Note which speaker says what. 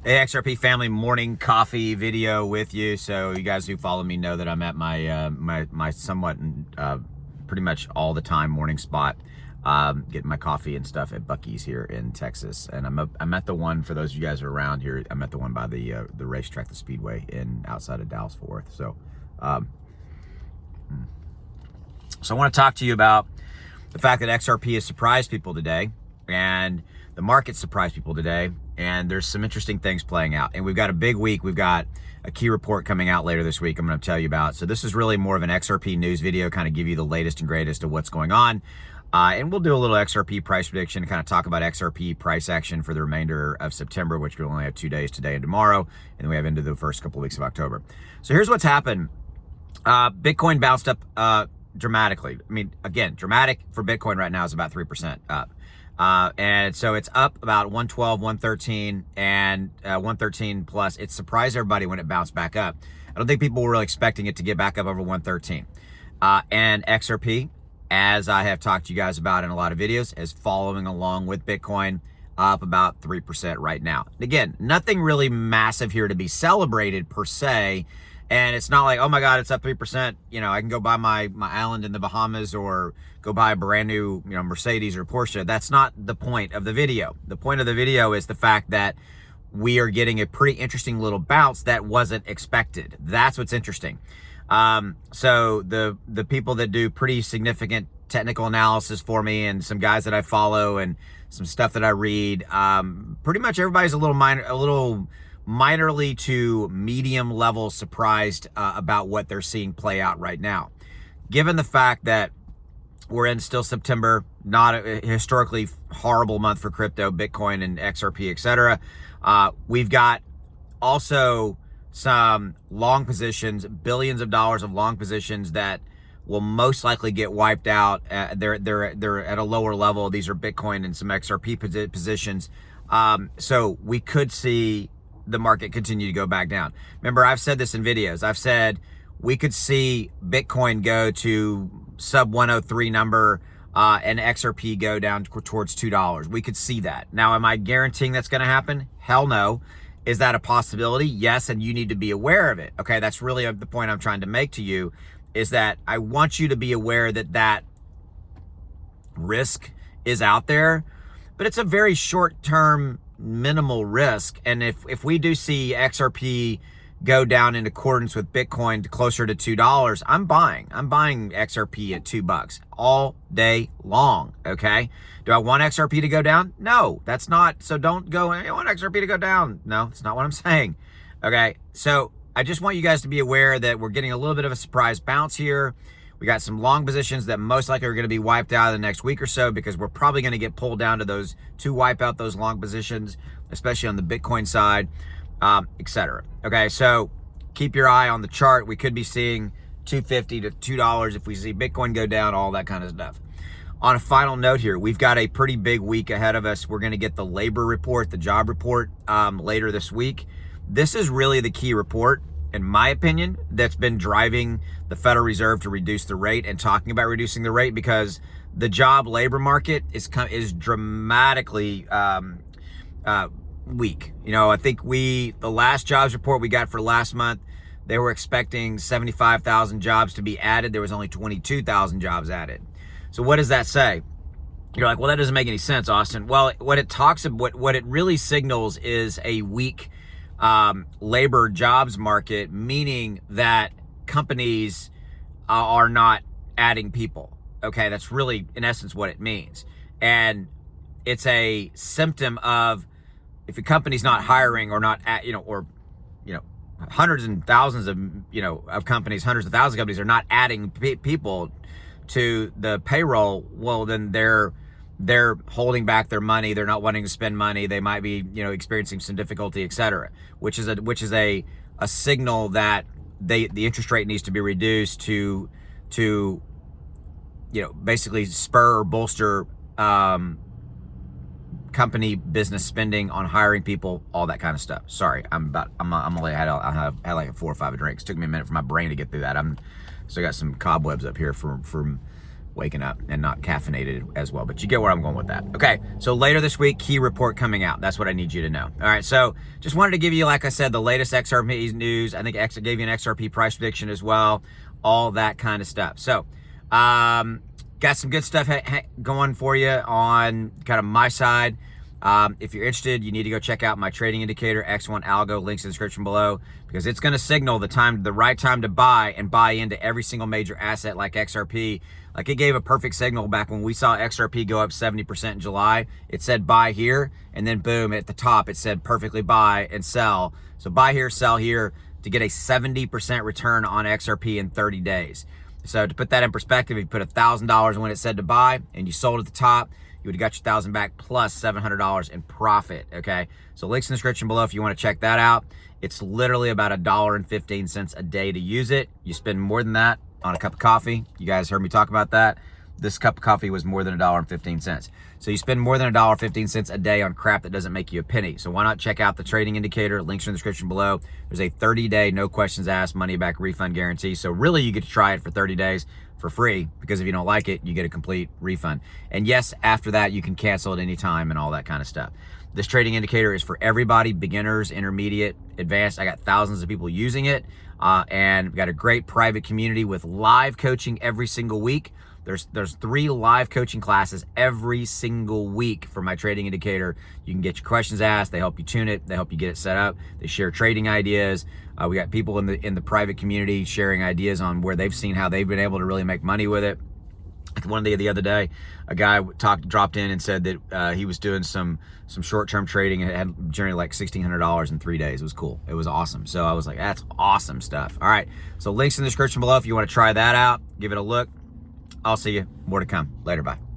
Speaker 1: Hey, XRP family, morning coffee video with you. So you guys who follow me know that I'm at my somewhat pretty much all the time morning spot, getting my coffee and stuff at Buc-ee's here in Texas. And I'm at the one, for those of you guys who are around here, I'm at the one by the racetrack, the Speedway outside of Dallas-Fort Worth. So I want to talk to you about the fact that XRP has surprised people today, and the market surprised people today, and there's some interesting things playing out. And we've got a big week. We've got a key report coming out later this week I'm going to tell you about. So this is really more of an XRP news video, kind of give you the latest and greatest of what's going on. And we'll do a little XRP price prediction, kind of talk about XRP price action for the remainder of September, which we only have 2 days, today and tomorrow. And then we have into the first couple of weeks of October. So here's what's happened. Bitcoin bounced up dramatically. I mean, again, dramatic for Bitcoin right now is about 3% up. And so it's up about 112, 113, and 113 plus. It surprised everybody when it bounced back up. I don't think people were really expecting it to get back up over 113. And XRP, as I have talked to you guys about in a lot of videos, is following along with Bitcoin, up about 3% right now. Again, nothing really massive here to be celebrated per se. And it's not like, oh my God, it's up 3%. You know, I can go buy my island in the Bahamas or go buy a brand new, Mercedes or Porsche. That's not the point of the video. The point of the video is the fact that we are getting a pretty interesting little bounce that wasn't expected. That's what's interesting. So the people that do pretty significant technical analysis for me, and some guys that I follow and some stuff that I read, pretty much everybody's a little minorly to medium level surprised about what they're seeing play out right now. Given the fact that we're in still September, not a historically horrible month for crypto, Bitcoin and XRP, etc. We've got also some long positions, billions of dollars of long positions that will most likely get wiped out. They're at a lower level. These are Bitcoin and some XRP positions. So we could see the market continue to go back down. Remember, I've said this in videos. I've said we could see Bitcoin go to sub 103 number and XRP go down towards $2. We could see that. Now, am I guaranteeing that's going to happen? Hell no. Is that a possibility? Yes, and you need to be aware of it. Okay, that's really the point I'm trying to make to you, is that I want you to be aware that that risk is out there, but it's a very short-term minimal risk. And if we do see XRP go down in accordance with Bitcoin to closer to $2, I'm buying XRP at $2 all day long. Okay, do I want XRP to go down? No, that's not. So don't go, I want XRP to go down. No, that's not what I'm saying. Okay, so I just want you guys to be aware that we're getting a little bit of a surprise bounce here. We got some long positions that most likely are going to be wiped out in the next week or so, because we're probably going to get pulled down to wipe out those long positions, especially on the Bitcoin side, etc. Okay, so keep your eye on the chart. We could be seeing $2.50 to $2 if we see Bitcoin go down, all that kind of stuff. On a final note here, we've got a pretty big week ahead of us. We're going to get the labor report, the job report, later this week. This is really the key report, in my opinion, that's been driving the Federal Reserve to reduce the rate and talking about reducing the rate, because the job labor market is dramatically weak. I think the last jobs report we got for last month, they were expecting 75,000 jobs to be added. There was only 22,000 jobs added. So what does that say? You're like, well, that doesn't make any sense, Austin. Well, what it really signals is a weak labor jobs market, meaning that companies are not adding people. Okay, that's really in essence what it means. And it's a symptom of, if a company's not hiring or not hundreds and thousands of companies, hundreds of thousands of companies are not adding people to the payroll, well, then they're holding back their money. They're not wanting to spend money. They might be, experiencing some difficulty, etc., which is a signal that the interest rate needs to be reduced to basically spur or bolster company business spending on hiring people, all that kind of stuff. Sorry, I had like 4 or 5 drinks. It took me a minute for my brain to get through that. Still got some cobwebs up here from waking up and not caffeinated as well. But you get where I'm going with that. Okay, so later this week, key report coming out. That's what I need you to know. All right, so just wanted to give you, like I said, the latest XRP news. I think I gave you an XRP price prediction as well, all that kind of stuff. So got some good stuff going for you on kind of my side. If you're interested, you need to go check out my trading indicator, X1 Algo, links in the description below, because it's going to signal the right time to buy and buy into every single major asset like XRP. Like it gave a perfect signal back when we saw XRP go up 70% in July. It said buy here, and then boom, at the top, it said perfectly buy and sell. So buy here, sell here to get a 70% return on XRP in 30 days. So to put that in perspective, if you put $1,000 when it said to buy and you sold at the top, you would have got your 1,000 back plus $700 in profit, okay? So links in the description below if you want to check that out. It's literally about $1.15 a day to use it. You spend more than that on a cup of coffee. You guys heard me talk about that. This cup of coffee was more than $1.15. So you spend more than $1.15 a day on crap that doesn't make you a penny. So why not check out the trading indicator? Links are in the description below. There's a 30-day, no questions asked, money back refund guarantee. So really you get to try it for 30 days for free, because if you don't like it, you get a complete refund. And yes, after that, you can cancel at any time and all that kind of stuff. This trading indicator is for everybody, beginners, intermediate, advanced. I got thousands of people using it, and we've got a great private community with live coaching every single week. There's 3 live coaching classes every single week for my trading indicator. You can get your questions asked. They help you tune it. They help you get it set up. They share trading ideas. We got people in the private community sharing ideas on where they've seen how they've been able to really make money with it. Like one day the other day, a guy dropped in and said that he was doing some short-term trading and had generated like $1,600 in 3 days. It was cool. It was awesome. So I was like, that's awesome stuff. All right. So links in the description below if you want to try that out. Give it a look. I'll see you. More to come. Later. Bye.